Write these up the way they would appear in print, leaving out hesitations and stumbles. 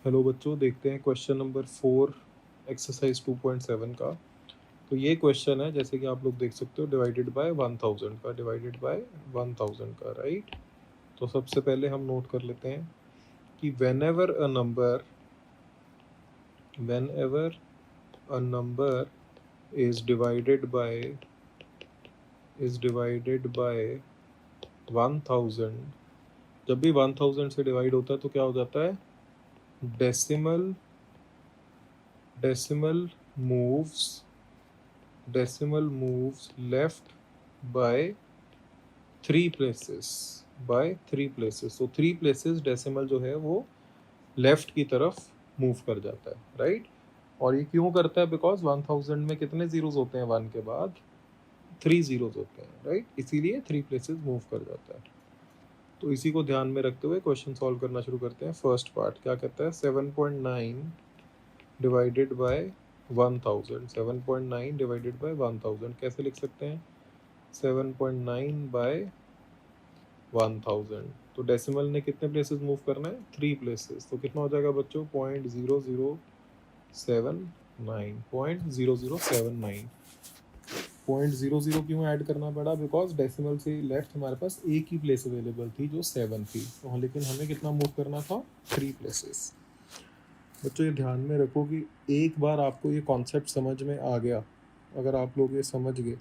Hello बच्चों, देखते हैं क्वेश्चन नंबर 4 एक्सरसाइज 2.7 का। तो ये क्वेश्चन है, जैसे कि आप लोग देख सकते हो, डिवाइडेड बाय 1000 का, राइट। तो सबसे पहले हम नोट कर लेते हैं कि whenever a number is divided by 1000, जब भी 1000 से डिवाइड होता है तो क्या हो जाता है? Decimal decimal moves decimal moves left by 3 places so 3 places decimal जो है वो लेफ्ट की तरफ मूव कर जाता है, राइट। और ये क्यों करता है? बिकॉज 1000 में कितने जीरोस होते हैं? 1 के बाद 3 जीरोस होते हैं, राइट। इसीलिए 3 places मूव कर जाता है। तो इसी को ध्यान में रखते हुए क्वेश्चन सॉल्व करना शुरू करते हैं। फर्स्ट पार्ट क्या कहता है? 7.9 डिवाइडेड बाय 1000। 7.9 डिवाइडेड बाय 1000 कैसे लिख सकते हैं? 7.9 बाय 1000। तो डेसिमल ने कितने प्लेसेस मूव करना है? 3 प्लेसेस। तो कितना हो जाएगा बच्चों? 0.0079। 0.00 क्यों ऐड करना पड़ा? बिकॉज डेसिमल से लेफ्ट हमारे पास एक ही प्लेस अवेलेबल थी जो 7 थी, तो लेकिन हमें कितना मूव करना था? 3 प्लेसेस। बच्चों ये ध्यान में रखो कि एक बार आपको ये कॉन्सेप्ट समझ में आ गया, अगर आप लोग ये समझ गए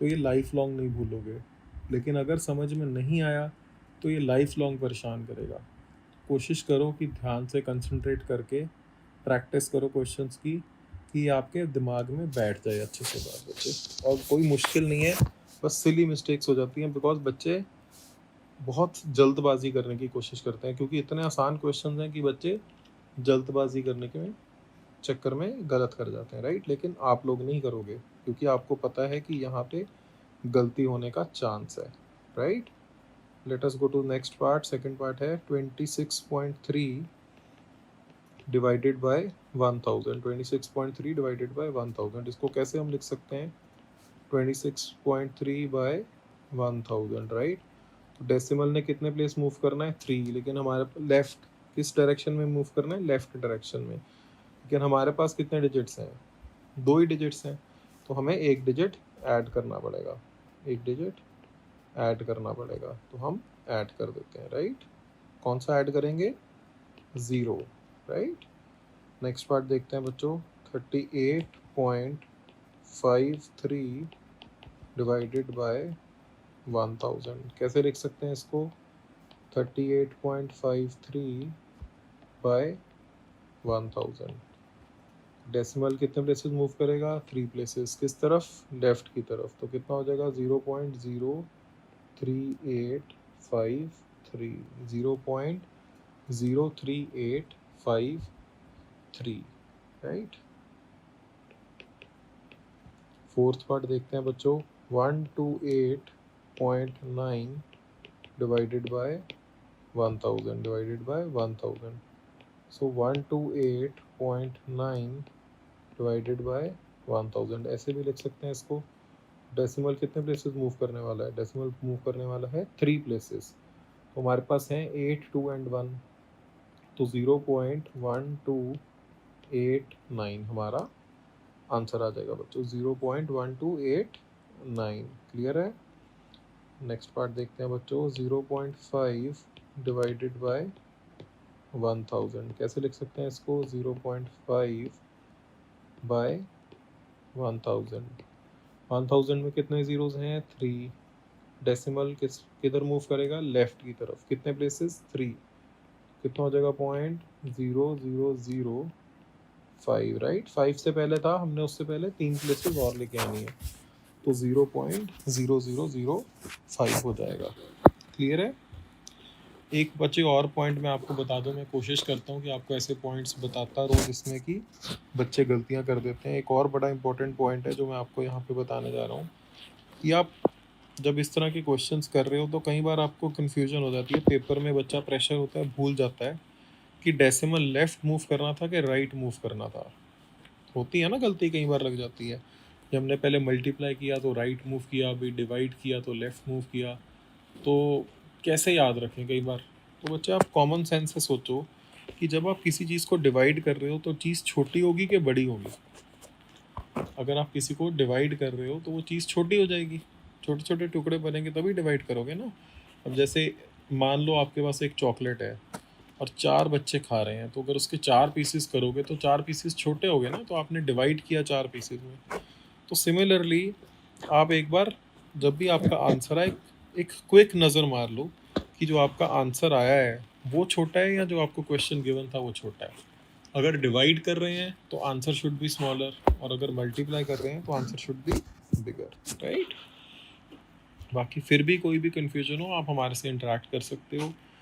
तो ये लाइफ लॉन्ग नहीं भूलोगे। लेकिन अगर समझ में नहीं आया तो ये लाइफ लॉन्ग परेशान करेगा। कोशिश करो कि ध्यान से कंसंट्रेट करके प्रैक्टिस करो क्वेश्चंस की, कि आपके दिमाग में बैठ जाए अच्छे से बात बच्चे। और कोई मुश्किल नहीं है, बस सिली मिस्टेक्स हो जाती हैं बिकॉज बच्चे बहुत जल्दबाजी करने की कोशिश करते हैं, क्योंकि इतने आसान क्वेश्चंस हैं कि बच्चे जल्दबाजी करने के चक्कर में गलत कर जाते हैं, राइट। लेकिन आप लोग नहीं करोगे, क्योंकि आपको पता है कि यहाँ पे गलती होने का चांस है, right. Let us go to next part. Second part है 26.3 डिवाइडेड बाय 1000। 26.3 डिवाइडेड बाय 1000, इसको कैसे हम लिख सकते हैं? 26.3 बाय 1000, राइट। तो डेसिमल ने कितने प्लेस मूव करना है? 3, लेकिन हमारे लेफ्ट किस डायरेक्शन में मूव करना है? लेफ्ट डायरेक्शन में। लेकिन हमारे पास कितने डिजिट्स हैं? 2 ही डिजिट्स हैं, तो हमें एक डिजिट ऐड करना पड़ेगा। एक डिजिट ऐड करना पड़ेगा, तो हम ऐड कर देते हैं, राइट। कौन सा ऐड करेंगे? 0, राइट। नेक्स्ट पार्ट देखते हैं बच्चों। 38.53 डिवाइडेड बाय 1000 कैसे लिख सकते हैं इसको? 38.53 बाय 1000। डेसिमल कितने प्लेसेस मूव करेगा? 3 प्लेसेस। किस तरफ? लेफ्ट की तरफ। तो कितना हो जाएगा? 0.03853। 0.03853, राइट। फोर्थ पार्ट देखते हैं बच्चों। 128.9 divided by 1000। So 128.9 divided by 1000 ऐसे भी लिख सकते हैं इसको। डेसिमल कितने प्लेसेस मूव करने वाला है? डेसिमल मूव करने वाला है 3 प्लेसेस। तो हमारे पास हैं 8, 2 एंड 1, तो 0.1289 हमारा आंसर आ जाएगा बच्चों। 0.1289। क्लियर है? नेक्स्ट पार्ट देखते हैं बच्चों। 0.5 डिवाइडेड बाय 1000 कैसे लिख सकते हैं इसको? 0.5 बाय 1000। 1000 में कितने जीरोस हैं? 3। डेसिमल किधर मूव करेगा? लेफ्ट की तरफ। कितने प्लेसेस? 3। कितना हो जाएगा? 0.0005, राइट। 5 से पहले था, हमने उससे पहले 3 प्लेसेस और लेके आनी है, तो 0.0005 हो जाएगा। क्लियर है? एक बच्चे और पॉइंट मैं आपको बता दूं, मैं कोशिश करता हूं कि आपको ऐसे पॉइंट्स बताता रहूं जिसमें कि बच्चे गलतियां कर देते हैं। एक और बड़ा इंपॉर्टेंट पॉइंट है जो मैं आपको यहाँ पे बताने जा रहा हूँ, कि आप जब इस तरह के क्वेश्चंस कर रहे हो तो कई बार आपको कन्फ्यूजन हो जाती है। पेपर में बच्चा प्रेशर होता है, भूल जाता है कि डेसिमल लेफ्ट मूव करना था कि राइट मूव करना था। होती है ना गलती, कई बार लग जाती है। जब हमने पहले मल्टीप्लाई किया तो राइट मूव किया, अभी डिवाइड किया तो लेफ़्ट मूव किया, तो कैसे याद रखें कई बार। तो बच्चे आप कॉमन सेंस से सोचो कि जब आप किसी चीज़ को डिवाइड कर रहे हो तो चीज़ छोटी होगी कि बड़ी होगी? अगर आप किसी को डिवाइड कर रहे हो तो वो चीज़ छोटी हो जाएगी, छोटे छोटे टुकड़े बनेंगे तभी डिवाइड करोगे ना। अब जैसे मान लो आपके पास एक चॉकलेट है और 4 बच्चे खा रहे हैं, तो अगर उसके 4 पीसेस करोगे तो 4 पीसेस छोटे हो गए ना, तो आपने डिवाइड किया 4 पीसेस में। तो सिमिलरली आप एक बार जब भी आपका आंसर आए, एक क्विक नज़र मार लो कि जो आपका आंसर आया है वो छोटा है या जो आपको क्वेश्चन गिवन था वो छोटा है। अगर डिवाइड कर रहे हैं तो आंसर शुड बी स्मॉलर, और अगर मल्टीप्लाई कर रहे हैं तो answer should be bigger, right. बाकी फिर भी कोई भी कन्फ्यूजन हो आप हमारे से इंटरेक्ट कर सकते हो।